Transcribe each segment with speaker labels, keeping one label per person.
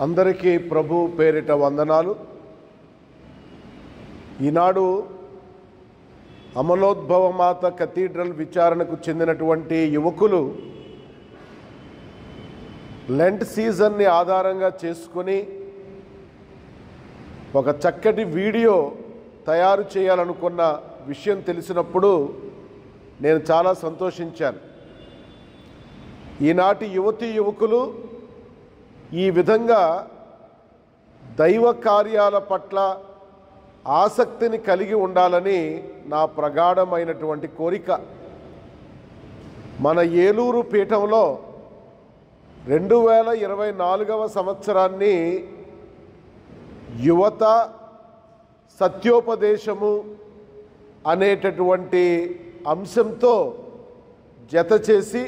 Speaker 1: అందరికీ ప్రభు పేరిట వందనాలు. ఈనాడు అమలోద్భవ మాత కథీడ్రల్ విచారణకు చెందినటువంటి యువకులు లెంట్ సీజన్ని ఆధారంగా చేసుకొని ఒక చక్కటి వీడియో తయారు చేయాలనుకున్న విషయం తెలిసినప్పుడు నేను చాలా సంతోషించాను. ఈనాటి యువతీ యువకులు ఈ విధంగా దైవ కార్యాల పట్ల ఆసక్తిని కలిగి ఉండాలని నా ప్రగాఢమైనటువంటి కోరిక. మన ఏలూరు పీఠంలో 2024వ సంవత్సరాన్ని యువత సత్యోపదేశము అనేటటువంటి అంశంతో జత చేసి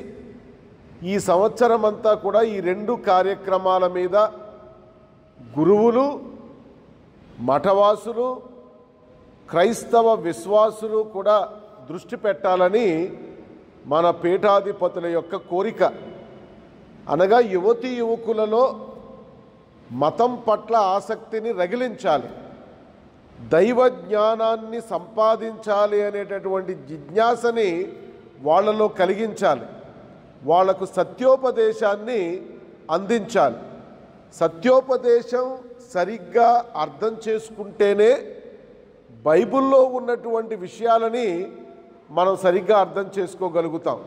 Speaker 1: ఈ సంవత్సరం అంతా కూడా ఈ రెండు కార్యక్రమాల మీద గురువులు, మఠవాసులు, క్రైస్తవ విశ్వాసులు కూడా దృష్టి పెట్టాలని మన పీఠాధిపతుల యొక్క కోరిక. అనగా యువతీ యువకులలో మతం పట్ల ఆసక్తిని రగిలించాలి, దైవ జ్ఞానాన్ని సంపాదించాలి అనేటటువంటి జిజ్ఞాసని వాళ్ళలో కలిగించాలి, వాళ్లకు సత్యోపదేశాన్ని అందించాలి. సత్యోపదేశం సరిగ్గా అర్థం చేసుకుంటేనే బైబిల్లో ఉన్నటువంటి విషయాలని మనం సరిగ్గా అర్థం చేసుకోగలుగుతాం.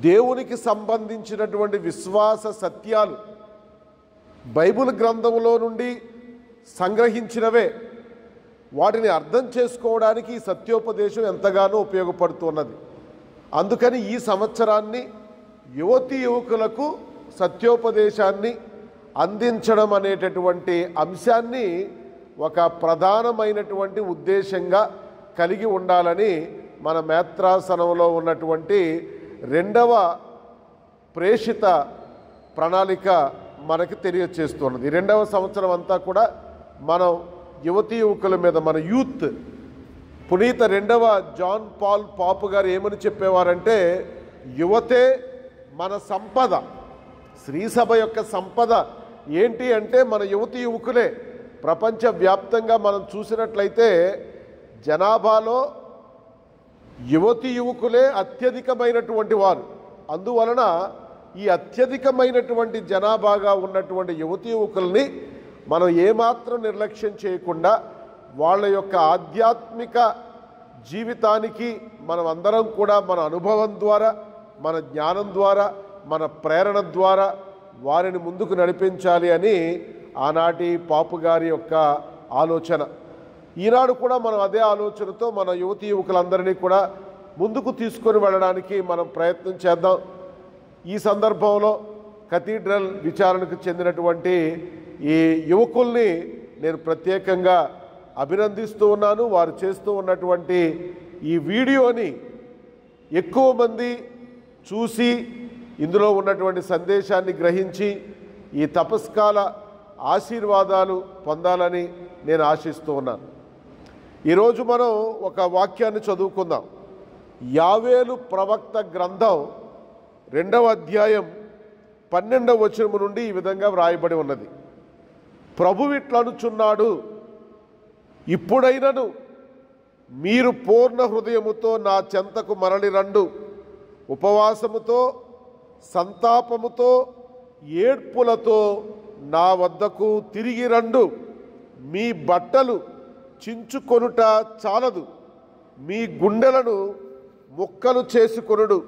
Speaker 1: దేవునికి సంబంధించినటువంటి విశ్వాస సత్యాలు బైబిల్ గ్రంథంలో నుండి సంగ్రహించినవే. వాటిని అర్థం చేసుకోవడానికి ఈ సత్యోపదేశం ఎంతగానో ఉపయోగపడుతున్నది. అందుకని ఈ సంవత్సరాన్ని యువతీ యువకులకు సత్యోపదేశాన్ని అందించడం అనేటటువంటి అంశాన్ని ఒక ప్రధానమైనటువంటి ఉద్దేశంగా కలిగి ఉండాలని మన మేత్రాసనంలో ఉన్నటువంటి 2వ ప్రేషిత ప్రణాళిక మనకి తెలియచేస్తున్నది. 2వ సంవత్సరం అంతా కూడా మనం యువతీ యువకుల మీద, మన యూత్, పునీత 2వ జాన్ పాల్ పాపు గారు ఏమని చెప్పేవారంటే, యువతే మన సంపద. శ్రీసభ యొక్క సంపద ఏంటి అంటే మన యువతీ యువకులే. ప్రపంచవ్యాప్తంగా మనం చూసినట్లయితే జనాభాలో యువతీ యువకులే అత్యధికమైనటువంటి వారు. అందువలన ఈ అత్యధికమైనటువంటి జనాభాగా ఉన్నటువంటి యువతీ యువకుల్ని మనం ఏమాత్రం నిర్లక్ష్యం చేయకుండా వాళ్ళ యొక్క ఆధ్యాత్మిక జీవితానికి మనం అందరం కూడా మన అనుభవం ద్వారా, మన జ్ఞానం ద్వారా, మన ప్రేరణ ద్వారా వారిని ముందుకు నడిపించాలి అని ఆనాటి పాపు గారి యొక్క ఆలోచన. ఈనాడు కూడా మనం అదే ఆలోచనతో మన యువతీ యువకులందరినీ కూడా ముందుకు తీసుకొని వెళ్ళడానికి మనం ప్రయత్నం చేద్దాం. ఈ సందర్భంలో కథీడ్రల్ విచారణకు చెందినటువంటి ఈ యువకుల్ని నేను ప్రత్యేకంగా అభినందిస్తూ ఉన్నాను. వారు చేస్తూ ఉన్నటువంటి ఈ వీడియోని ఎక్కువ మంది చూసి ఇందులో ఉన్నటువంటి సందేశాన్ని గ్రహించి ఈ తపస్కాల ఆశీర్వాదాలు పొందాలని నేను ఆశిస్తూ ఉన్నాను. ఈరోజు మనం ఒక వాక్యాన్ని చదువుకుందాం. యావేలు ప్రవక్త గ్రంథం 2వ అధ్యాయం 12వ వచనం నుండి ఈ విధంగా వ్రాయబడి ఉన్నది. ప్రభువు ఇట్లనుచున్నాడు, ఇప్పుడైనను మీరు పూర్ణ హృదయముతో నా చెంతకు మరలి రండు, ఉపవాసముతో, సంతాపముతో, ఏడ్పులతో నా వద్దకు తిరిగి రండు. మీ బట్టలు చించుకొనుట చాలదు, మీ గుండెలను ముక్కలు చేసుకొనుడు.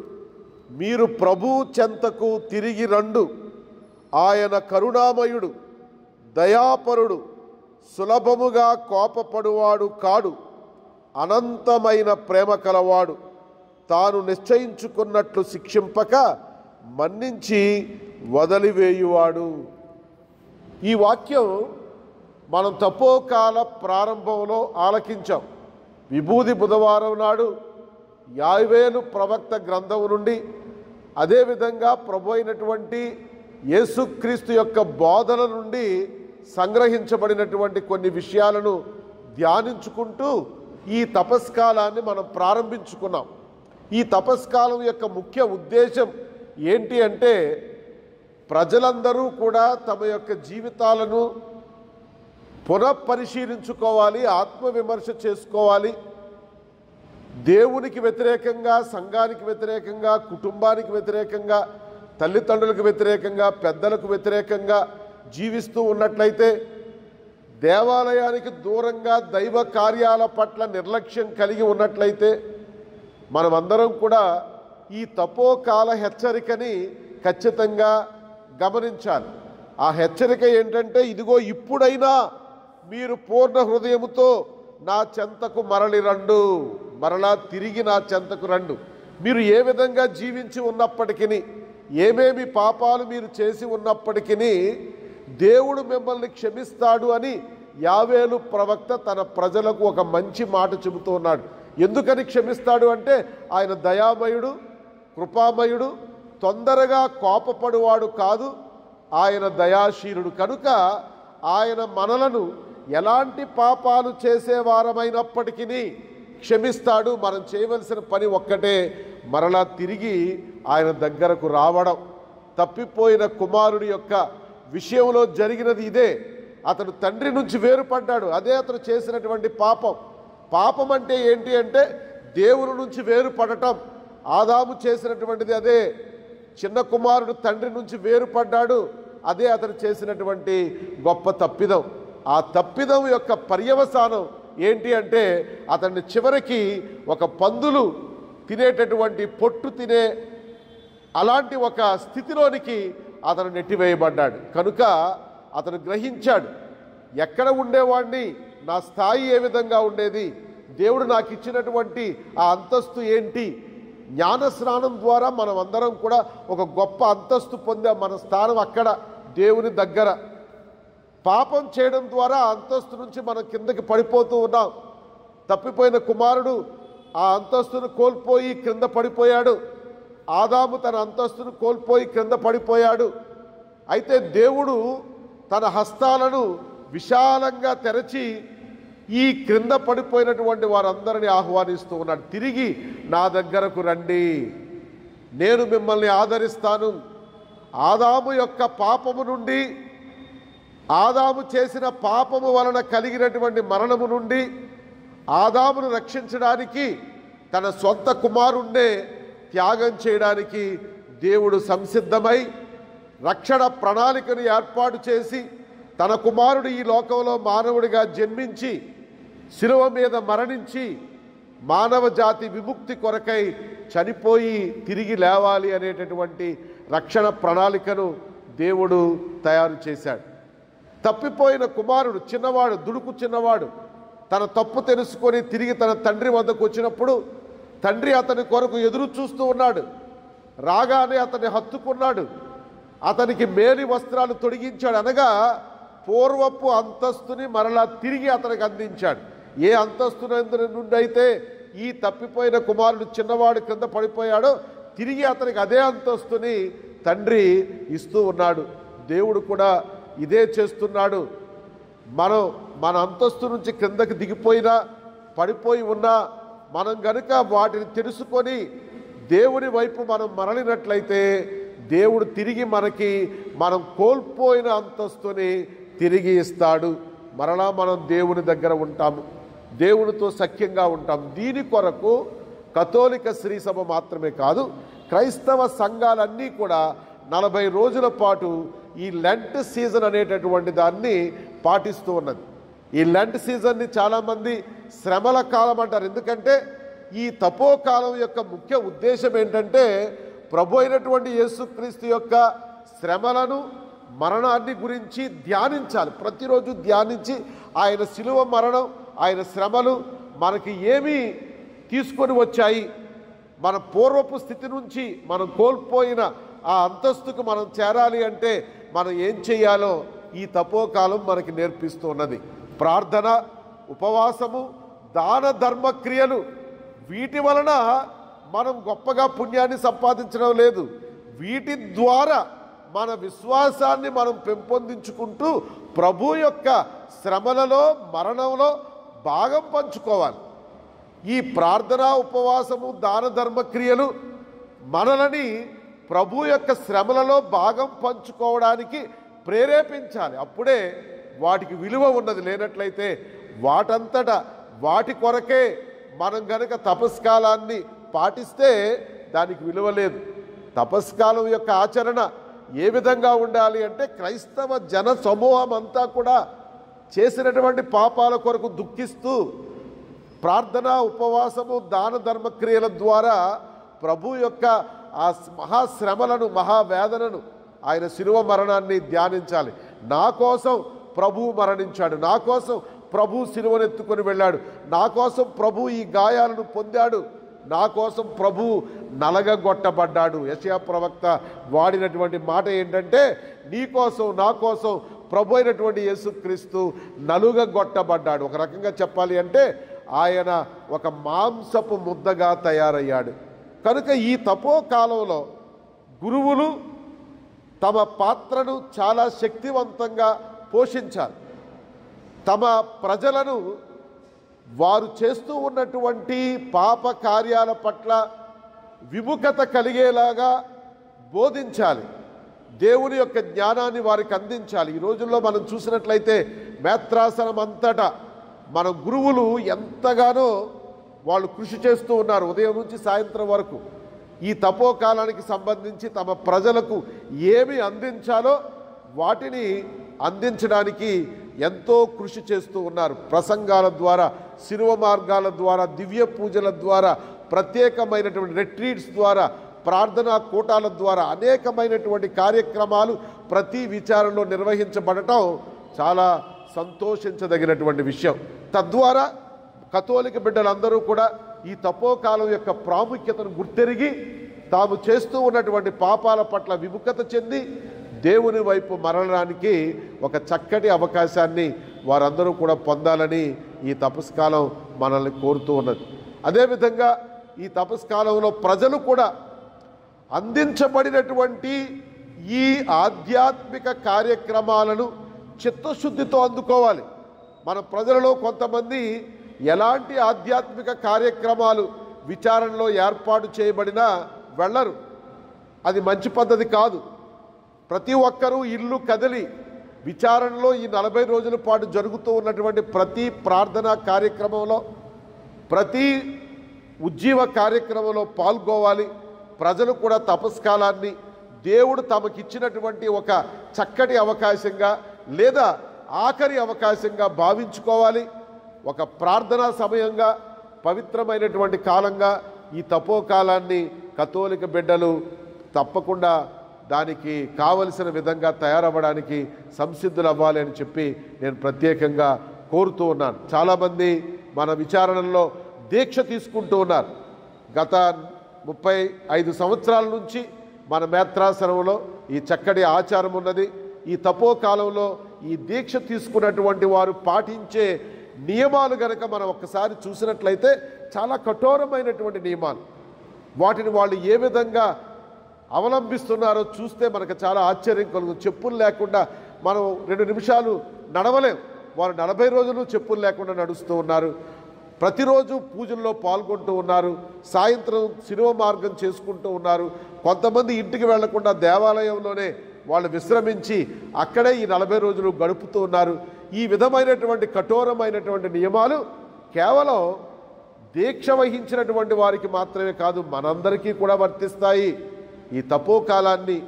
Speaker 1: మీరు ప్రభువు చెంతకు తిరిగి రండు. ఆయన కరుణామయుడు, దయాపరుడు, సులభముగా కోపపడువాడు కాడు, అనంతమైన ప్రేమ కలవాడు. తాను నిశ్చయించుకున్నట్లు శిక్షింపక మన్నించి వదిలివేయువాడు. ఈ వాక్యం మనం తపోకాల ప్రారంభంలో ఆలకించాం. విభూది బుధవారం నాడు యావేలు ప్రవక్త గ్రంథం నుండి, అదేవిధంగా ప్రభు అయినటువంటి యేసుక్రీస్తు యొక్క బోధన నుండి సంగ్రహించబడినటువంటి కొన్ని విషయాలను ధ్యానించుకుంటూ ఈ తపస్కాలాన్ని మనం ప్రారంభించుకున్నాం. ఈ తపస్కాలం యొక్క ముఖ్య ఉద్దేశం ఏంటి అంటే ప్రజలందరూ కూడా తమ యొక్క జీవితాలను పునఃపరిశీలించుకోవాలి, ఆత్మవిమర్శ చేసుకోవాలి. దేవునికి వ్యతిరేకంగా, సంఘానికి వ్యతిరేకంగా, కుటుంబానికి వ్యతిరేకంగా, తల్లిదండ్రులకు వ్యతిరేకంగా, పెద్దలకు వ్యతిరేకంగా జీవిస్తూ ఉన్నట్లయితే, దేవాలయానికి దూరంగా దైవ కార్యాల పట్ల నిర్లక్ష్యం కలిగి ఉన్నట్లయితే, మనమందరం కూడా ఈ తపోకాల హెచ్చరికని ఖచ్చితంగా గమనించాలి. ఆ హెచ్చరిక ఏంటంటే, ఇదిగో ఇప్పుడైనా మీరు పూర్ణ హృదయముతో నా చెంతకు మరలి రండు, మరలా తిరిగి నా చెంతకు రండు. మీరు ఏ విధంగా జీవించి ఉన్నప్పటికీ, ఏమేమి పాపాలు మీరు చేసి ఉన్నప్పటికీ దేవుడు మిమ్మల్ని క్షమిస్తాడు అని యావేలు ప్రవక్త తన ప్రజలకు ఒక మంచి మాట చెబుతూ ఉన్నాడు. ఎందుకని క్షమిస్తాడు అంటే, ఆయన దయామయుడు, కృపామయుడు, తొందరగా కోపపడువాడు కాదు, ఆయన దయాశీలుడు. కనుక ఆయన మనలను ఎలాంటి పాపాలు చేసేవారమైనప్పటికీ క్షమిస్తాడు. మనం చేయవలసిన పని ఒక్కటే, మరలా తిరిగి ఆయన దగ్గరకు రావడం. తప్పిపోయిన కుమారుడి యొక్క విషయంలో జరిగినది ఇదే. అతడు తండ్రి నుంచి వేరుపడ్డాడు. అదే అతను చేసినటువంటి పాపం. పాపం అంటే ఏంటి అంటే దేవుని నుంచి వేరుపడటం. ఆదాము చేసినటువంటిది అదే. చిన్న కుమారుడు తండ్రి నుంచి వేరుపడ్డాడు. అదే అతను చేసినటువంటి గొప్ప తప్పిదం. ఆ తప్పిదం యొక్క పర్యవసానం ఏంటి అంటే, అతన్ని చివరికి ఒక పందులు తినేటటువంటి పొట్టు తినే అలాంటి ఒక స్థితిలోనికి అతను నెట్టివేయబడ్డాడు. కనుక అతను గ్రహించాడు, ఎక్కడ ఉండేవాడిని, నా స్థాయి ఏ విధంగా ఉండేది, దేవుడు నాకు ఇచ్చినటువంటి ఆ అంతస్తు ఏంటి. జ్ఞానస్నానం ద్వారా మనం అందరం కూడా ఒక గొప్ప అంతస్తు పొందాం. మన స్థానం అక్కడ దేవుని దగ్గర. పాపం చేయడం ద్వారా ఆ అంతస్తు నుంచి మనం కిందకి పడిపోతూ ఉన్నాం. తప్పిపోయిన కుమారుడు ఆ అంతస్తును కోల్పోయి క్రింద పడిపోయాడు. ఆదాము తన అంతస్తును కోల్పోయి క్రింద పడిపోయాడు. అయితే దేవుడు తన హస్తాలను విశాలంగా తెరచి ఈ క్రింద పడిపోయినటువంటి వారందరినీ ఆహ్వానిస్తూ ఉన్నాడు. తిరిగి నా దగ్గరకు రండి, నేను మిమ్మల్ని ఆదరిస్తాను. ఆదాము యొక్క పాపము నుండి, ఆదాము చేసిన పాపము వలన కలిగినటువంటి మరణము నుండి ఆదామును రక్షించడానికి తన సొంత కుమారుణ్ణే త్యాగం చేయడానికి దేవుడు సంసిద్ధమై రక్షణ ప్రణాళికను ఏర్పాటు చేసి, తన కుమారుడు ఈ లోకంలో మానవుడిగా జన్మించి శిలువ మీద మరణించి మానవ జాతి విముక్తి కొరకై చనిపోయి తిరిగి లేవాలి అనేటటువంటి రక్షణ ప్రణాళికను దేవుడు తయారు చేశాడు. తప్పిపోయిన కుమారుడు చిన్నవాడు, దుడుకు చిన్నవాడు, తన తప్పు తెలుసుకొని తిరిగి తన తండ్రి వద్దకు వచ్చినప్పుడు తండ్రి అతని కొరకు ఎదురు చూస్తూ ఉన్నాడు. రాగానే అతన్ని హత్తుకున్నాడు, అతనికి మేలి వస్త్రాలు తొడిగించాడు. అనగా పూర్వపు అంతస్తుని మరలా తిరిగి అతనికి అందించాడు. ఏ అంతస్తు నుండి అయితే ఈ తప్పిపోయిన కుమారుడు చిన్నవాడు క్రింద పడిపోయాడో, తిరిగి అతనికి అదే అంతస్తుని తండ్రి ఇస్తూ ఉన్నాడు. దేవుడు కూడా ఇదే చేస్తున్నాడు. మన అంతస్తు నుంచి క్రిందకి దిగిపోయినా, పడిపోయి ఉన్నా, మనం గనుక వాటిని తెలుసుకొని దేవుని వైపు మనం మరలినట్లయితే దేవుడు తిరిగి మనకి మనం కోల్పోయిన అంతస్తుని తిరిగి ఇస్తాడు. మరలా మనం దేవుని దగ్గర ఉంటాము, దేవునితో సఖ్యంగా ఉంటాం. దీని కొరకు కథోలిక శ్రీ సభ మాత్రమే కాదు, క్రైస్తవ సంఘాలన్నీ కూడా 40 రోజుల పాటు ఈ లెంట్ సీజన్ అనేటటువంటి దాన్ని పాటిస్తూ ఉన్నది. ఈ లెంట్ సీజన్ని చాలామంది శ్రమల కాలం అంటారు. ఎందుకంటే ఈ తపోకాలం యొక్క ముఖ్య ఉద్దేశం ఏంటంటే, ప్రభు అయినటువంటి యేసుక్రీస్తు యొక్క శ్రమలను, మరణాన్ని గురించి ధ్యానించాలి. ప్రతిరోజు ధ్యానించి ఆయన శిలువ మరణం, ఆయన శ్రమలు మనకి ఏమి తీసుకొని వచ్చాయి, మన పూర్వపు స్థితి నుంచి మనం కోల్పోయిన ఆ అంతస్తుకు మనం చేరాలి అంటే మనం ఏం చేయాలో ఈ తపోకాలం మనకి నేర్పిస్తూ ఉన్నది. ప్రార్థన, ఉపవాసము, దాన ధర్మ క్రియలు, వీటి వలన మనం గొప్పగా పుణ్యాన్ని సంపాదించడం లేదు. వీటి ద్వారా మన విశ్వాసాన్ని మనం పెంపొందించుకుంటూ ప్రభు యొక్క శ్రమలలో, మరణంలో భాగం పంచుకోవాలి. ఈ ప్రార్థన, ఉపవాసము, దాన ధర్మ క్రియలు మనలని ప్రభు యొక్క శ్రమలలో భాగం పంచుకోవడానికి ప్రేరేపించాలి. అప్పుడే వాటికి విలువ ఉన్నది. లేనట్లయితే వాటంతటా వాటి కొరకే మనం గనక తపస్కాలాన్ని పాటిస్తే దానికి విలువ లేదు. తపస్కాలం యొక్క ఆచరణ ఏ విధంగా ఉండాలి అంటే, క్రైస్తవ జన సమూహం అంతా కూడా చేసినటువంటి పాపాల కొరకు దుఃఖిస్తూ ప్రార్థన, ఉపవాసము, దాన ధర్మక్రియల ద్వారా ప్రభు యొక్క ఆ మహాశ్రమలను, మహావేదనను, ఆయన శిలువ మరణాన్ని ధ్యానించాలి. నా కోసం ప్రభువు మరణించాడు, నా కోసం ప్రభు శిలువనెత్తుకొని వెళ్ళాడు, నా కోసం ప్రభు ఈ గాయాలను పొందాడు, నా కోసం ప్రభు నలగగొట్టబడ్డాడు. యెషయా ప్రవక్త వాడినటువంటి మాట ఏంటంటే, నీ కోసం నా కోసం ప్రభు అయినటువంటి యేసుక్రీస్తు నలుగగొట్టబడ్డాడు. ఒక రకంగా చెప్పాలి అంటే ఆయన ఒక మాంసపు ముద్దగా తయారయ్యాడు. కనుక ఈ తపో కాలంలో గురువులు తమ పాత్రను చాలా శక్తివంతంగా పోషించాలి. తమ ప్రజలను వారు చేస్తూ ఉన్నటువంటి పాప కార్యాల పట్ల విముఖత కలిగేలాగా బోధించాలి. దేవుని యొక్క జ్ఞానాన్ని వారికి అందించాలి. ఈ రోజుల్లో మనం చూసినట్లయితే మేత్రాసనం అంతటా మన గురువులు ఎంతగానో వాళ్ళు కృషి చేస్తూ ఉన్నారు. ఉదయం నుంచి సాయంత్రం వరకు ఈ తపోకాలానికి సంబంధించి తమ ప్రజలకు ఏమి అందించాలో వాటిని అందించడానికి ఎంతో కృషి చేస్తూ ఉన్నారు. ప్రసంగాల ద్వారా, శిలువ మార్గాల ద్వారా, దివ్య పూజల ద్వారా, ప్రత్యేకమైనటువంటి రిట్రీట్స్ ద్వారా, ప్రార్థనా కూటాల ద్వారా అనేకమైనటువంటి కార్యక్రమాలు ప్రతి విచారణలో నిర్వహించబడటం చాలా సంతోషించదగినటువంటి విషయం. తద్వారా కథోలిక బిడ్డలందరూ కూడా ఈ తపోకాలం యొక్క ప్రాముఖ్యతను గుర్తెరిగి తాము చేస్తూ ఉన్నటువంటి పాపాల పట్ల విముఖత చెంది దేవుని వైపు మరలడానికి ఒక చక్కటి అవకాశాన్ని వారందరూ కూడా పొందాలని ఈ తపస్కాలం మనల్ని కోరుతూ ఉన్నది. అదేవిధంగా ఈ తపస్కాలంలో ప్రజలు కూడా అందించబడినటువంటి ఈ ఆధ్యాత్మిక కార్యక్రమాలను చిత్తశుద్ధితో అందుకోవాలి. మన ప్రజలలో కొంతమంది ఎలాంటి ఆధ్యాత్మిక కార్యక్రమాలు విచారణలో ఏర్పాటు చేయబడినా వెళ్ళరు. అది మంచి పద్ధతి కాదు. ప్రతి ఒక్కరూ ఇల్లు కదిలి విచారణలో ఈ 40 రోజుల పాటు జరుగుతూ ఉన్నటువంటి ప్రతి ప్రార్థనా కార్యక్రమంలో, ప్రతి ఉజ్జీవ కార్యక్రమంలో పాల్గొవాలి. ప్రజలు కూడా తపస్కాలాన్ని దేవుడు తమకిచ్చినటువంటి ఒక చక్కటి అవకాశంగా లేదా ఆఖరి అవకాశంగా భావించుకోవాలి. ఒక ప్రార్థనా సమయంగా, పవిత్రమైనటువంటి కాలంగా ఈ తపోకాలాన్ని కథోలిక బిడ్డలు తప్పకుండా దానికి కావలసిన విధంగా తయారవ్వడానికి సంసిద్ధులు అవ్వాలి అని చెప్పి నేను ప్రత్యేకంగా కోరుతూ ఉన్నాను. చాలామంది మన విచారణల్లో దీక్ష తీసుకుంటూ ఉన్నారు. గత 35 సంవత్సరాల నుంచి మన మేత్రాసనంలో ఈ చక్కటి ఆచారం ఉన్నది. ఈ తపోకాలంలో ఈ దీక్ష తీసుకున్నటువంటి వారు పాటించే నియమాలు గనక మనం ఒక్కసారి చూసినట్లయితే చాలా కఠోరమైనటువంటి నియమాలు. వాటిని వాళ్ళు ఏ విధంగా అవలంబిస్తున్నారో చూస్తే మనకు చాలా ఆశ్చర్యం కలుగుతుంది. చెప్పులు లేకుండా మనం 2 నిమిషాలు నడవలేం. వారు 40 రోజులు చెప్పులు లేకుండా నడుస్తూ ఉన్నారు. ప్రతిరోజు పూజల్లో పాల్గొంటూ ఉన్నారు. సాయంత్రం శిలువ మార్గం చేసుకుంటూ ఉన్నారు. కొంతమంది ఇంటికి వెళ్లకుండా దేవాలయంలోనే వాళ్ళు విశ్రమించి అక్కడే ఈ 40 రోజులు గడుపుతూ ఉన్నారు. ఈ విధమైనటువంటి కఠోరమైనటువంటి నియమాలు కేవలం దీక్ష వహించినటువంటి వారికి మాత్రమే కాదు, మనందరికీ కూడా వర్తిస్తాయి. ఈ తపోకాలాన్ని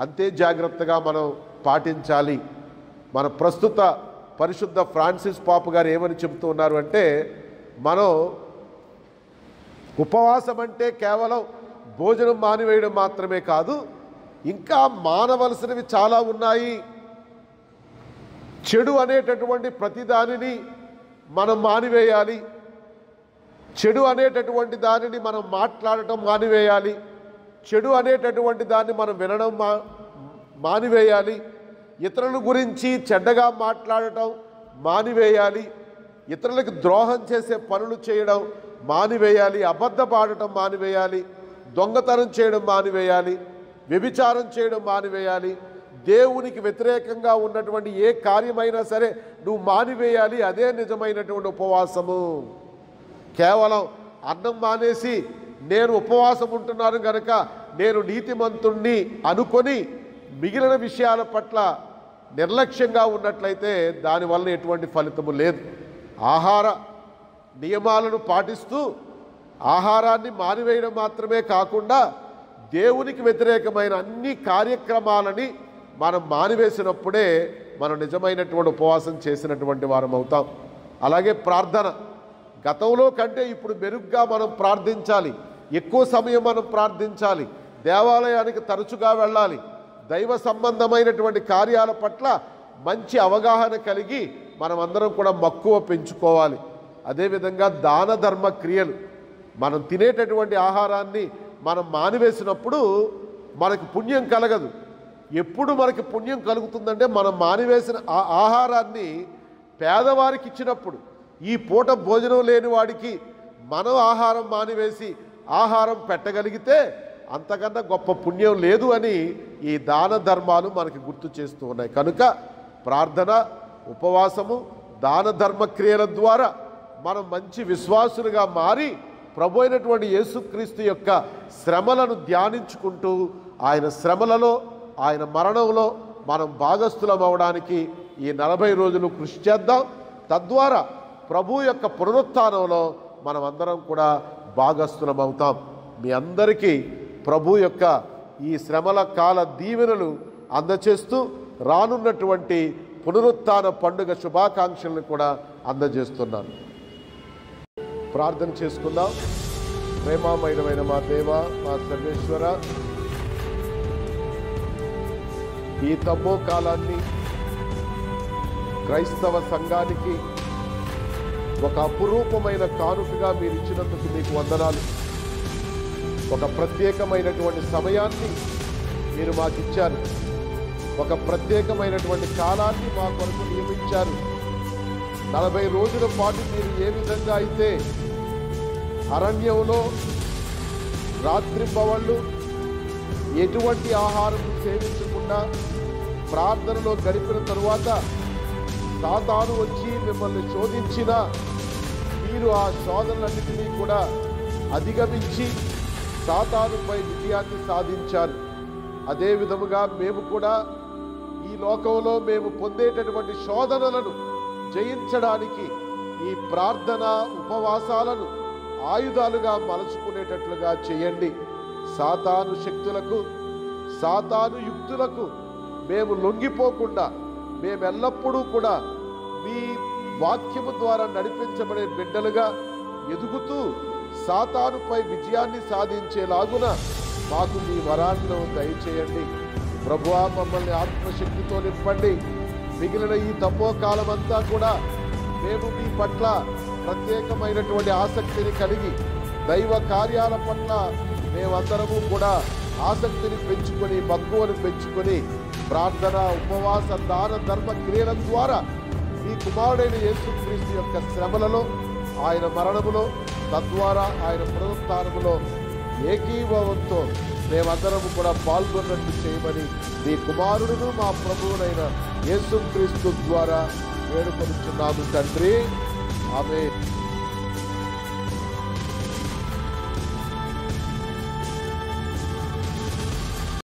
Speaker 1: అంతే జాగ్రత్తగా మనం పాటించాలి. మన ప్రస్తుత పరిశుద్ధ ఫ్రాన్సిస్ పాపు గారు ఏమని చెబుతూ ఉన్నారు అంటే, మనం ఉపవాసం అంటే కేవలం భోజనం మానివేయడం మాత్రమే కాదు, ఇంకా మానవలసినవి చాలా ఉన్నాయి. చెడు అనేటటువంటి ప్రతిదానిని మనం మానివేయాలి. చెడు అనేటటువంటి దానిని మనం మాట్లాడటం మానివేయాలి. చెడు అనేటటువంటి దాన్ని మనం వినడం మానివేయాలి. ఇతరుల గురించి చెడ్డగా మాట్లాడటం మానివేయాలి. ఇతరులకు ద్రోహం చేసే పనులు చేయడం మానివేయాలి. అబద్ధపాడటం మానివేయాలి. దొంగతనం చేయడం మానివేయాలి. వ్యభిచారం చేయడం మానివేయాలి. దేవునికి వ్యతిరేకంగా ఉన్నటువంటి ఏ కార్యమైనా సరే నువ్వు మానివేయాలి. అదే నిజమైనటువంటి ఉపవాసము. కేవలం అన్నం మానేసి నేను ఉపవాసం ఉంటున్నాను కనుక నేను నీతిమంతుణ్ణి అనుకొని మిగిలిన విషయాల పట్ల నిర్లక్ష్యంగా ఉన్నట్లయితే దానివల్ల ఎటువంటి ఫలితము లేదు. ఆహార నియమాలను పాటిస్తూ ఆహారాన్ని మానివేయడం మాత్రమే కాకుండా దేవునికి వ్యతిరేకమైన అన్ని కార్యక్రమాలని మనం మానివేసినప్పుడే మనం నిజమైనటువంటి ఉపవాసం చేసినటువంటి వారం అవుతాం. అలాగే ప్రార్థన, గతంలో కంటే ఇప్పుడు మెరుగ్గా మనం ప్రార్థించాలి, ఎక్కువ సమయం మనం ప్రార్థించాలి, దేవాలయానికి తరచుగా వెళ్ళాలి, దైవ సంబంధమైనటువంటి కార్యాల పట్ల మంచి అవగాహన కలిగి మనమందరం కూడా మక్కువ పెంచుకోవాలి. అదేవిధంగా దాన ధర్మ క్రియలు, మనం తినేటటువంటి ఆహారాన్ని మనం మానివేసినప్పుడు మనకు పుణ్యం కలగదు. ఎప్పుడు మనకి పుణ్యం కలుగుతుందంటే మనం మానివేసిన ఆ ఆహారాన్ని పేదవారికి ఇచ్చినప్పుడు. ఈ పూట భోజనం లేని వాడికి మనం ఆహారం మానివేసి ఆహారం పెట్టగలిగితే అంతకన్నా గొప్ప పుణ్యం లేదు అని ఈ దాన ధర్మాలు మనకి గుర్తు చేస్తూ ఉన్నాయి. కనుక ప్రార్థన, ఉపవాసము, దాన ధర్మ క్రియల ద్వారా మనం మంచి విశ్వాసులుగా మారి ప్రభు అయినటువంటి యేసుక్రీస్తు యొక్క శ్రమలను ధ్యానించుకుంటూ ఆయన శ్రమలలో, ఆయన మరణంలో మనం భాగస్థులం అవడానికి ఈ 40 రోజులు కృషి చేద్దాం. తద్వారా ప్రభు యొక్క పునరుత్థానంలో మనం అందరం కూడా భాగస్థులం అవుతాం. మీ అందరికీ ప్రభు యొక్క ఈ శ్రమల కాల దీవెనలు అందజేస్తూ రానున్నటువంటి పునరుత్థాన పండుగ శుభాకాంక్షలను కూడా అందజేస్తున్నాను. ప్రార్థన చేసుకుందాం. ప్రేమామయుడమైన మా దేవ, మా సర్వేశ్వర, ఈ తబ్బో కాలాన్ని క్రైస్తవ సంఘానికి ఒక అపురూపమైన కానుకగా మీరు ఇచ్చినందుకు మీకు వందనాలు. ఒక ప్రత్యేకమైనటువంటి సమయాన్ని మీరు మాకు ఇచ్చారు. ఒక ప్రత్యేకమైనటువంటి కాలాన్ని మా కొరకు నియమించారు. 40 రోజుల పాటు మీరు ఏ విధంగా అయితే అరణ్యంలో రాత్రింబవళ్ళు ఎటువంటి ఆహారం సేవించకుండా ప్రార్థనలో గడిపిన తరువాత సాతాను వచ్చి మిమ్మల్ని శోధించిన మీరు ఆ శోధనలన్నింటినీ కూడా అధిగమించి సాతానుపై విజయాన్ని సాధించారు. అదే విధముగా మేము కూడా ఈ లోకంలో మేము పొందేటటువంటి శోధనలను జయించడానికి ఈ ప్రార్థన, ఉపవాసాలను ఆయుధాలుగా మలుచుకునేటట్లుగా చేయండి. సాతాను శక్తులకు, సాతాను యుక్తులకు మేము లొంగిపోకుండా మేమెల్లప్పుడూ కూడా మీ వాక్యము ద్వారా నడిపించబడే బిడ్డలుగా ఎదుగుతూ సాతానుపై విజయాన్ని సాధించేలాగున మాకు మీ వరాలను దయచేయండి. ప్రభువా, మమ్మల్ని ఆత్మశక్తితో నింపండి. మిగిలిన ఈ తపో కాలమంతా కూడా మేము మీ పట్ల ప్రత్యేకమైనటువంటి ఆసక్తిని కలిగి దైవ కార్యాల పట్ల మేమందరము కూడా ఆసక్తిని పెంచుకొని, మక్కువను పెంచుకొని ప్రార్థన, ఉపవాస, దాన ధర్మ క్రియల ద్వారా మీ కుమారుడైన యేసుక్రీస్తు యొక్క శ్రమలలో, ఆయన మరణములో, తద్వారా ఆయన పునరుత్థానములో ఏకీభావంతో మేమందరము కూడా పాల్గొన్నట్టు చేయమని మీ కుమారుడును మా ప్రభువునైన యేసుక్రీస్తు ద్వారా వేడుకొనుచున్నాము తండ్రి. ఆమేన్.